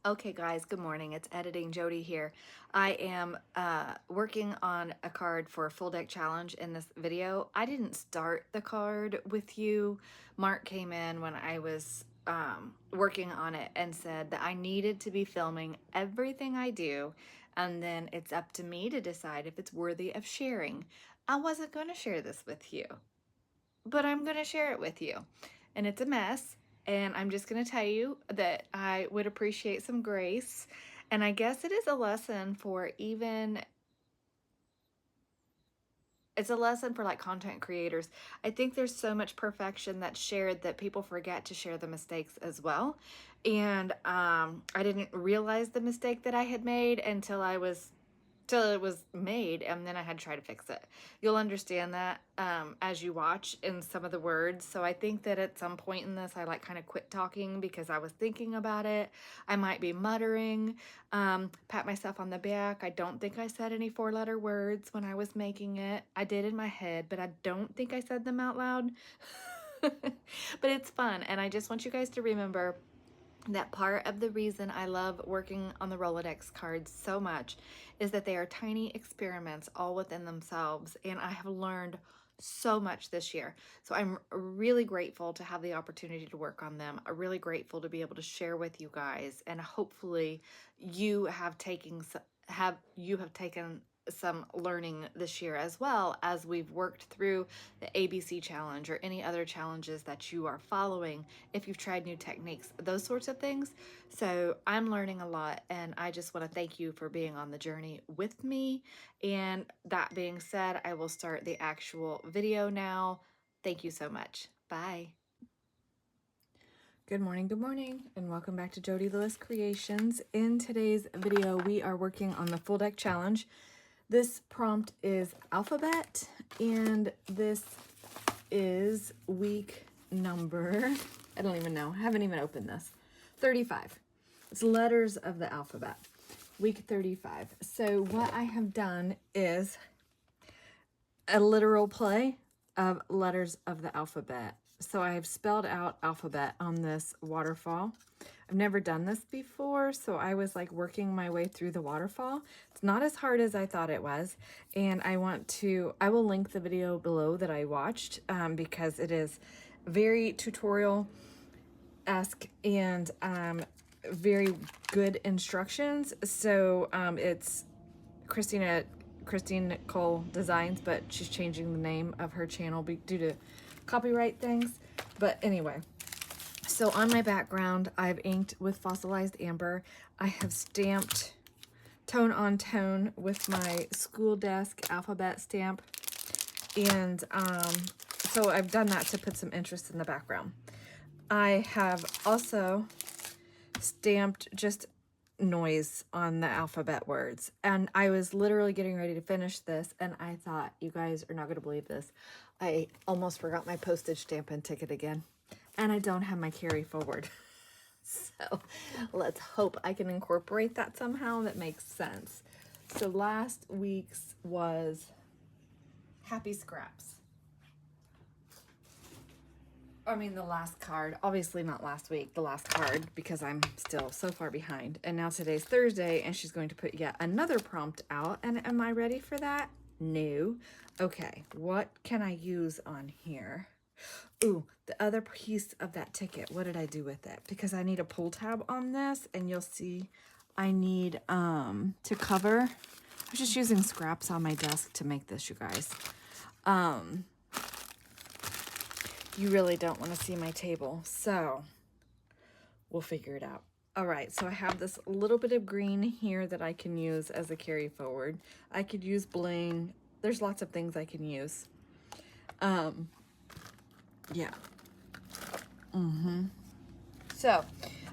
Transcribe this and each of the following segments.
Okay guys, good morning. It's Editing Jody here. I am working on a card for a full deck challenge in this video. I didn't start the card with you. Mark came in when I was working on it and said that I needed to be filming everything I do, and then it's up to me to decide if it's worthy of sharing. I wasn't going to share this with you, but I'm going to share it with you. And it's a mess. And I'm just going to tell you that I would appreciate some grace. And I guess it is a lesson for it's a lesson for like content creators. I think there's so much perfection that's shared that people forget to share the mistakes as well. And I didn't realize the mistake that I had made until it was made, and then I had to try to fix it. You'll understand that as you watch in some of the words. So I think that at some point in this, I like kind of quit talking because I was thinking about it. I might be muttering, pat myself on the back. I don't think I said any 4-letter words when I was making it. I did in my head, but I don't think I said them out loud. But it's fun, and I just want you guys to remember that part of the reason I love working on the Rolodex cards so much is that they are tiny experiments all within themselves, and I have learned so much this year. So I'm really grateful to have the opportunity to work on them. I'm really grateful to be able to share with you guys, and hopefully you have taken some learning this year, as well as we've worked through the ABC challenge or any other challenges that you are following, if you've tried new techniques, those sorts of things. So I'm learning a lot, and I just want to thank you for being on the journey with me. And that being said, I will start the actual video now. Thank you so much. Bye. Good morning, and welcome back to Jody Lewis Creations. In today's video, we are working on the full deck challenge. This prompt is alphabet, and this is week number, I don't even know, I haven't even opened this, 35. It's letters of the alphabet, week 35. So what I have done is a literal play of letters of the alphabet. So I have spelled out alphabet on this waterfall. I've never done this before, so I was like working my way through the waterfall. It's not as hard as I thought it was, and I will link the video below that I watched because it is very tutorial-esque and very good instructions. So it's Christine Nicole Designs, but she's changing the name of her channel due to copyright things. But anyway, so on my background, I've inked with fossilized amber. I have stamped tone on tone with my school desk alphabet stamp. And so I've done that to put some interest in the background. I have also stamped just noise on the alphabet words, and I was literally getting ready to finish this, and I thought, you guys are not going to believe this, I almost forgot my postage stamp and ticket again, and I don't have my carry forward. So let's hope I can incorporate that somehow that makes sense. So last week's was Happy Scraps. I mean, the last card, obviously not last week, the last card, because I'm still so far behind. And now today's Thursday, and she's going to put yet another prompt out. And am I ready for that? No. Okay, what can I use on here? Ooh, the other piece of that ticket, what did I do with it? Because I need a pull tab on this, and you'll see I need to cover. I was just using scraps on my desk to make this, you guys. You really don't want to see my table, so we'll figure it out. All right, so I have this little bit of green here that I can use as a carry forward. I could use bling. There's lots of things I can use. Yeah. So,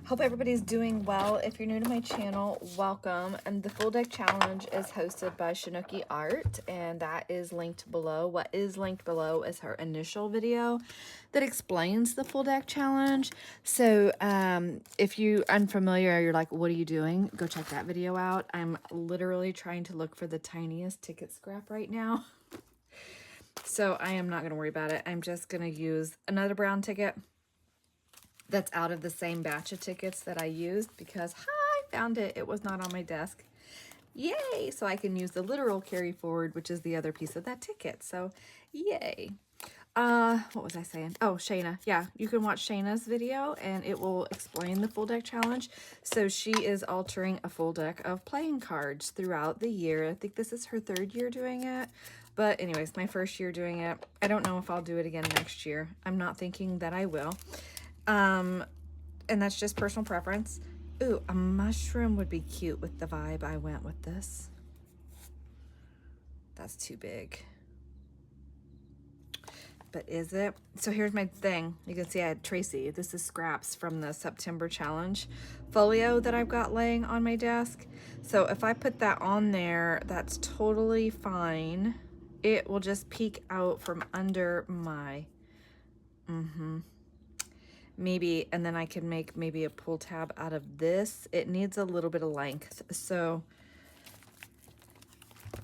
hope everybody's doing well. If you're new to my channel, welcome. And the full deck challenge is hosted by Shinoki Art, and that is linked below. What is linked below is her initial video that explains the full deck challenge. So if you're unfamiliar, you're like, what are you doing? Go check that video out. I'm literally trying to look for the tiniest ticket scrap right now. So I am not going to worry about it. I'm just going to use another brown ticket that's out of the same batch of tickets that I used, because, hi, found it. It was not on my desk. Yay! So I can use the literal carry forward, which is the other piece of that ticket. So yay. What was I saying? Oh, Shayna. Yeah, you can watch Shayna's video and it will explain the full deck challenge. So she is altering a full deck of playing cards throughout the year. I think this is her 3rd year doing it. But anyways, my 1st year doing it. I don't know if I'll do it again next year. I'm not thinking that I will. And that's just personal preference. Ooh, a mushroom would be cute with the vibe I went with this. That's too big. But is it? So here's my thing. You can see I had Tracy. This is scraps from the September challenge folio that I've got laying on my desk. So if I put that on there, that's totally fine. It will just peek out from under my, maybe, and then I can make maybe a pull tab out of this. It needs a little bit of length. So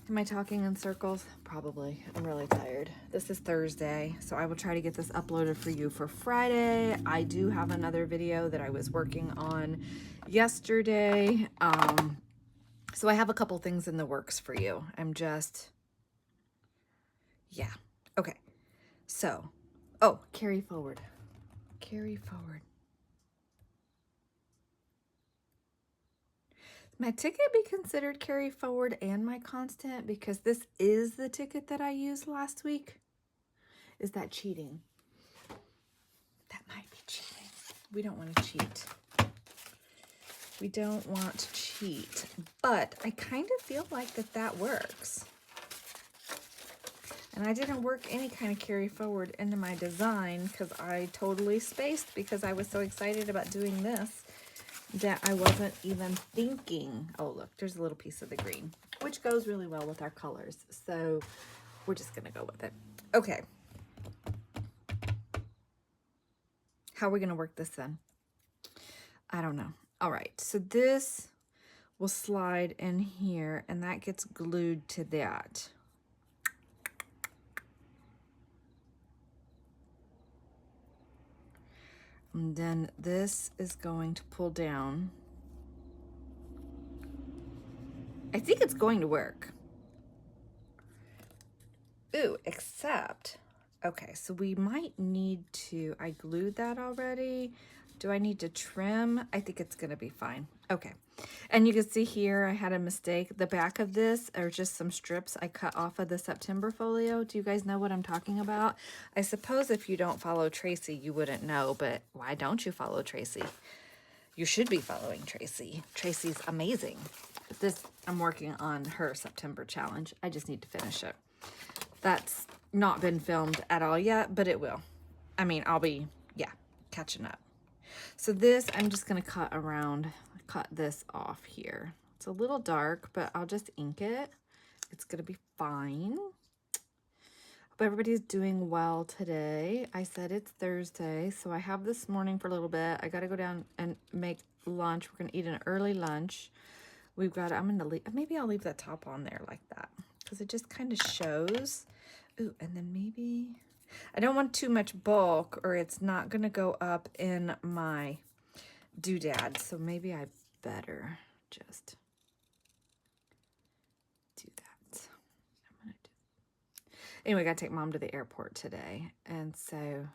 am I talking in circles? Probably. I'm really tired. This is Thursday, so I will try to get this uploaded for you for Friday. I do have another video that I was working on yesterday. So I have a couple things in the works for you. I'm just, yeah. Okay. So, oh, carry forward. Carry forward. My ticket be considered carry forward and my constant because this is the ticket that I used last week? Is that cheating? That might be cheating. We don't want to cheat. We don't want to cheat, but I kind of feel like that works. And I didn't work any kind of carry forward into my design because I totally spaced because I was so excited about doing this that I wasn't even thinking. Oh, look, there's a little piece of the green, which goes really well with our colors. So we're just going to go with it. Okay. How are we going to work this then? I don't know. All right. So this will slide in here and that gets glued to that. And then this is going to pull down. I think it's going to work. Ooh, except, okay, so we might need to, I glued that already. Do I need to trim? I think it's gonna be fine. Okay, and you can see here, I had a mistake. The back of this are just some strips I cut off of the September folio. Do you guys know what I'm talking about? I suppose if you don't follow Tracy, you wouldn't know, but why don't you follow Tracy? You should be following Tracy. Tracy's amazing. This, I'm working on her September challenge. I just need to finish it. That's not been filmed at all yet, but it will. I mean, I'll be, yeah, catching up. So this, I'm just going to cut this off here. It's a little dark, but I'll just ink it. It's going to be fine. Hope everybody's doing well today. I said it's Thursday, so I have this morning for a little bit. I got to go down and make lunch. We're going to eat an early lunch. We've got, I'm going to leave, maybe I'll leave that top on there like that because it just kind of shows. Ooh, and then maybe, I don't want too much bulk or it's not going to go up in my doodad. So maybe I better just do that. I'm going to do. Anyway, I got to take Mom to the airport today. And so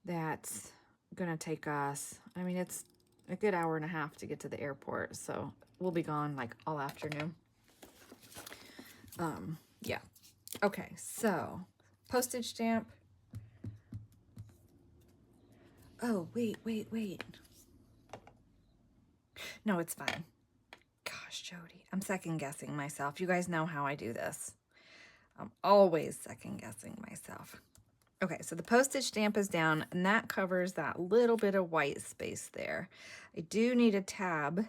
that's going to take us, I mean, it's a good hour and a half to get to the airport. So we'll be gone like all afternoon. Yeah. Okay, so postage stamp. Oh, wait. No, it's fine. Gosh, Jody, I'm second guessing myself. You guys know how I do this. I'm always second guessing myself. Okay, so the postage stamp is down and that covers that little bit of white space there. I do need a tab,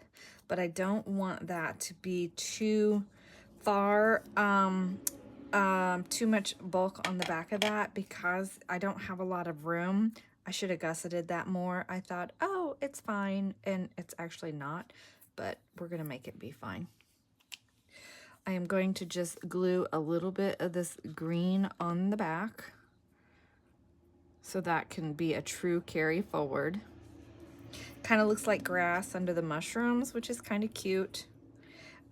but I don't want that to be too far, too much bulk on the back of that because I don't have a lot of room. I should have gusseted that more. I thought, oh, it's fine, and it's actually not, but we're gonna make it be fine. I am going to just glue a little bit of this green on the back so that can be a true carry forward. Kind of looks like grass under the mushrooms, which is kind of cute.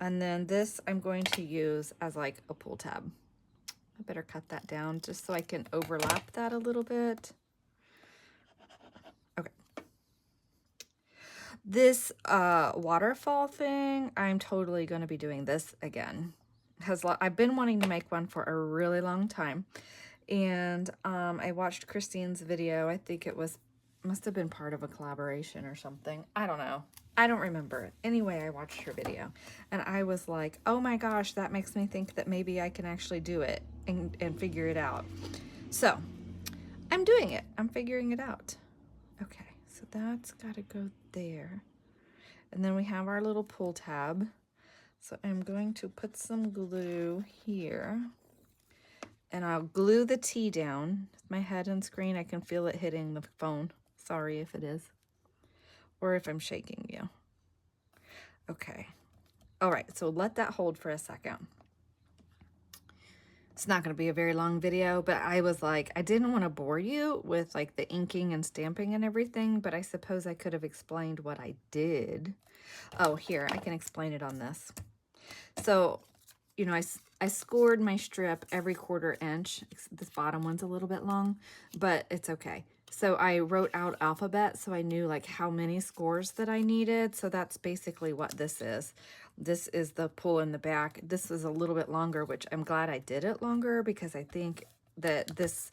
And then this I'm going to use as like a pull tab. I better cut that down just so I can overlap that a little bit. Okay. This waterfall thing, I'm totally going to be doing this again. I've been wanting to make one for a really long time. And I watched Christine's video. I think it must have been part of a collaboration or something. I don't know. I don't remember. Anyway, I watched her video and I was like, oh my gosh, that makes me think that maybe I can actually do it and figure it out. So I'm doing it. I'm figuring it out. Okay, so that's got to go there. And then we have our little pull tab. So I'm going to put some glue here. And I'll glue the T down. My head and screen, I can feel it hitting the phone. Sorry if it is. Or if I'm shaking you. Okay. All right, so let that hold for a second. It's not going to be a very long video, but I was like, I didn't want to bore you with like the inking and stamping and everything, but I suppose I could have explained what I did. Oh, here, I can explain it on this. So, you know, I scored my strip every 1/4 inch. This bottom one's a little bit long, but it's okay. So I wrote out alphabet so I knew like how many scores that I needed. So that's basically what this is. This is the pull in the back. This is a little bit longer, which I'm glad I did it longer because I think that this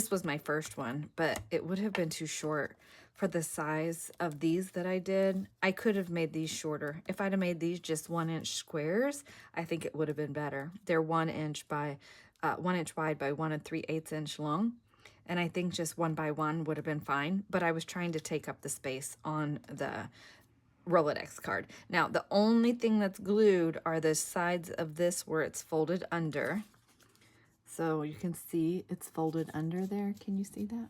was my first one, but it would have been too short for the size of these that I did. I could have made these shorter. If I'd have made these just 1 inch squares, I think it would have been better. They're 1 inch by 1 inch wide by 1 3/8 inch long. And I think just 1 by 1 would have been fine, but I was trying to take up the space on the Rolodex card. Now, the only thing that's glued are the sides of this where it's folded under. So you can see it's folded under there. Can you see that?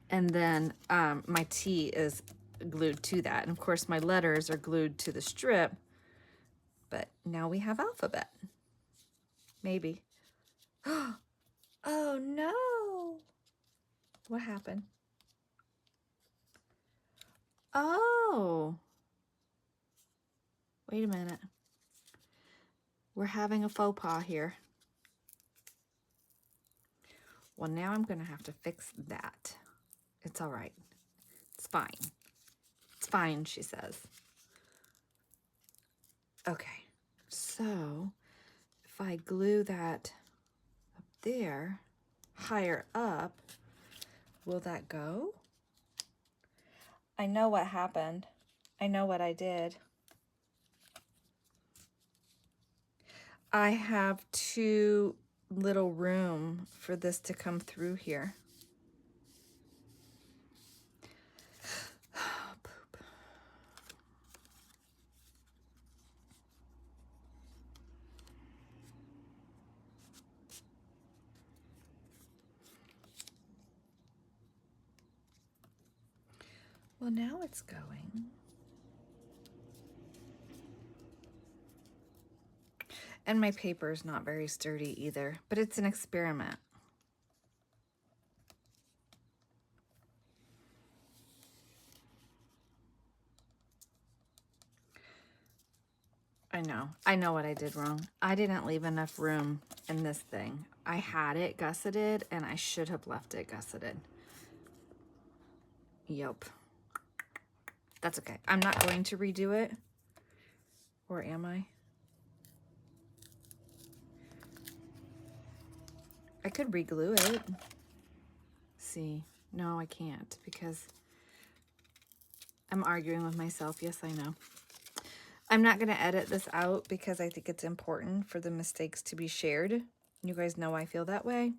And then my T is glued to that. And of course, my letters are glued to the strip. But now we have alphabet. Maybe. Oh, no. What happened? Oh. Wait a minute. We're having a faux pas here. Well, now I'm going to have to fix that. It's all right. It's fine. It's fine, she says. Okay. So, if I glue that up there, higher up, will that go? I know what happened. I know what I did. I have too little room for this to come through here. Poop. Well, now it's going. And my paper is not very sturdy either, but it's an experiment. I know what I did wrong. I didn't leave enough room in this thing. I had it gusseted and I should have left it gusseted. Yup. That's okay. I'm not going to redo it. Or am I? I could re-glue it. See, no, I can't because I'm arguing with myself. Yes, I know. I'm not going to edit this out because I think it's important for the mistakes to be shared. You guys know I feel that way.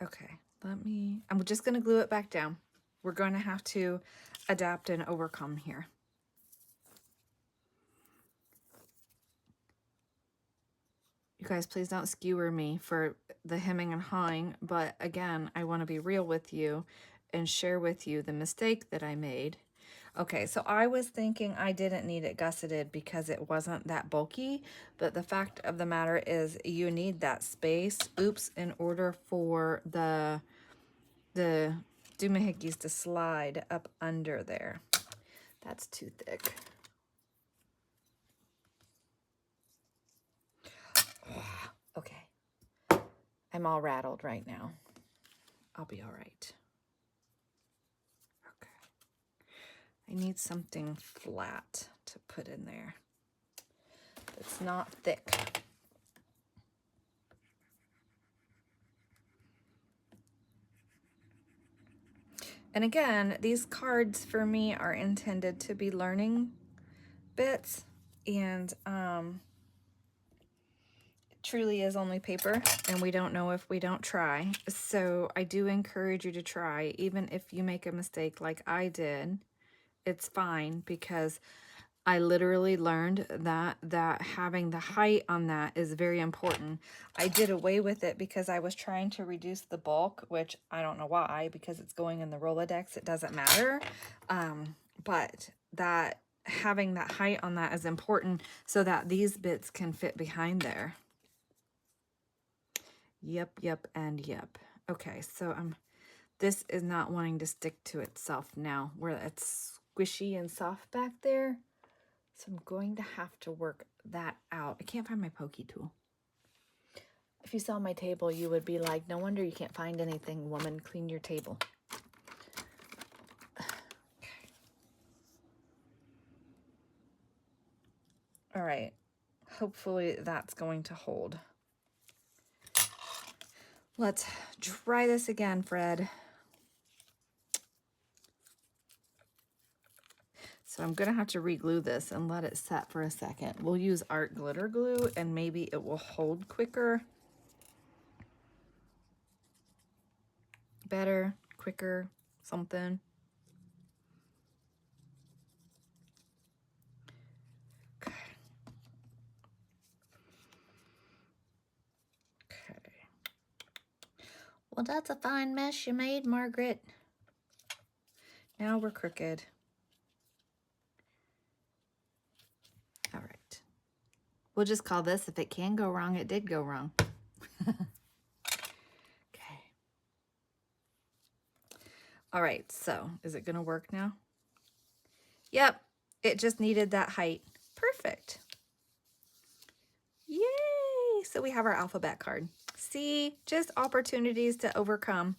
Okay, I'm just going to glue it back down. We're going to have to adapt and overcome here. You guys, please don't skewer me for the hemming and hawing, but again, I want to be real with you and share with you the mistake that I made. Okay, so I was thinking I didn't need it gusseted because it wasn't that bulky, but the fact of the matter is you need that space, in order for the the doohickeys to slide up under there. That's too thick. Okay. I'm all rattled right now. I'll be all right. Okay. I need something flat to put in there. It's not thick. And again, these cards for me are intended to be learning bits, and it truly is only paper, and we don't know if we don't try. So I do encourage you to try, even if you make a mistake like I did. It's fine, because I literally learned that having the height on that is very important. I did away with it because I was trying to reduce the bulk, which I don't know why, because it's going in the Rolodex. It doesn't matter. But that having that height on that is important so that these bits can fit behind there. Yep, yep, and yep. Okay, so this is not wanting to stick to itself now, where it's squishy and soft back there. So I'm going to have to work that out. I can't find my pokey tool. If you saw my table, you would be like, no wonder you can't find anything, woman. Clean your table. Okay. All right. Hopefully that's going to hold. Let's try this again, Fred. So I'm going to have to re-glue this and let it set for a second. We'll use art glitter glue and maybe it will hold quicker. Better, quicker, something. Okay. Okay. Well, that's a fine mess you made, Margaret. Now we're crooked. All right. We'll just call this, if it can go wrong, it did go wrong. Okay. All right, so is it going to work now? Yep, it just needed that height. Perfect. Yay! So we have our alphabet card. See, just opportunities to overcome.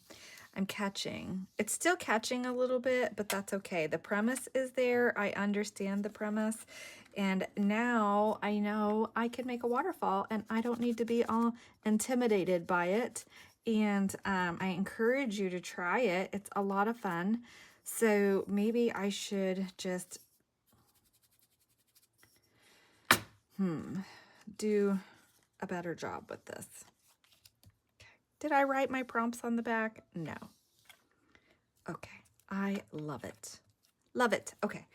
I'm catching. It's still catching a little bit, but that's okay. The premise is there. I understand the premise. And now I know I can make a waterfall and I don't need to be all intimidated by it. And I encourage you to try it. It's a lot of fun. So maybe I should just do a better job with this. Okay. Did I write my prompts on the back? No. Okay. I love it. Love it. Okay.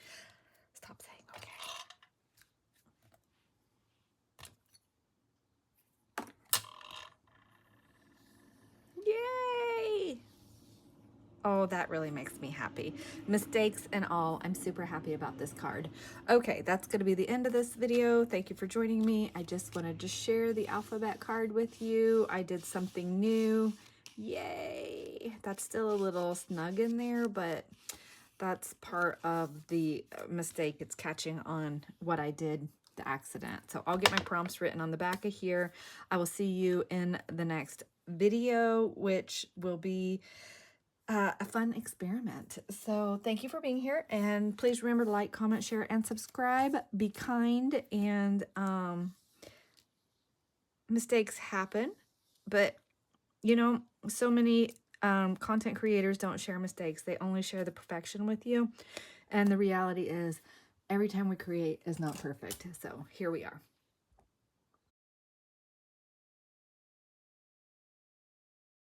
Stop saying okay. Yay! Oh, that really makes me happy. Mistakes and all, I'm super happy about this card. Okay, that's going to be the end of this video. Thank you for joining me. I just wanted to share the alphabet card with you. I did something new. Yay! That's still a little snug in there, but that's part of the mistake. It's catching on what I did, the accident. So I'll get my prompts written on the back of here. I will see you in the next video, which will be a fun experiment. So thank you for being here, and please remember to like, comment, share, and subscribe. Be kind, and mistakes happen, but you know, so many content creators don't share mistakes. They only share the perfection with you, and the reality is every time we create is not perfect. So here we are.